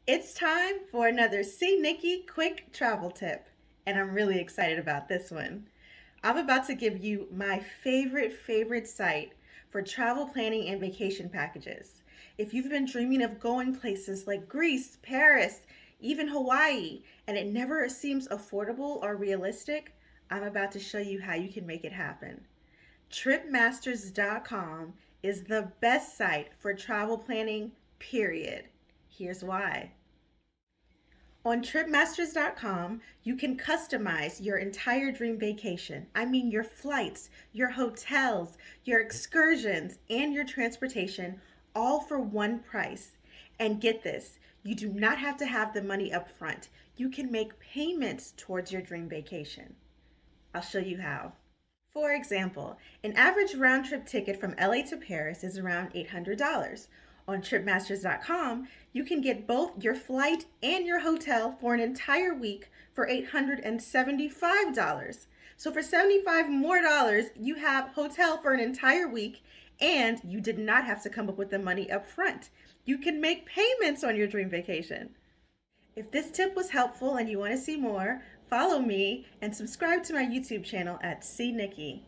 It's time for another CNikky quick travel tip, and I'm really excited about this one. I'm about to give you my favorite site for travel planning and vacation packages. If you've been dreaming of going places like Greece, Paris, even Hawaii, and it never seems affordable or realistic, I'm about to show you how you can make it happen. Tripmasters.com is the best site for travel planning, period. Here's why. On Tripmasters.com, you can customize your entire dream vacation. I mean, your flights, your hotels, your excursions, and your transportation, all for one price. And get this, you do not have to have the money up front. You can make payments towards your dream vacation. I'll show you how. For example, an average round trip ticket from LA to Paris is around $800. On tripmasters.com, you can get both your flight and your hotel for an entire week for $875. So for $75 more, you have hotel for an entire week and you did not have to come up with the money up front. You can make payments on your dream vacation. If this tip was helpful and you want to see more, follow me and subscribe to my YouTube channel at CNikky.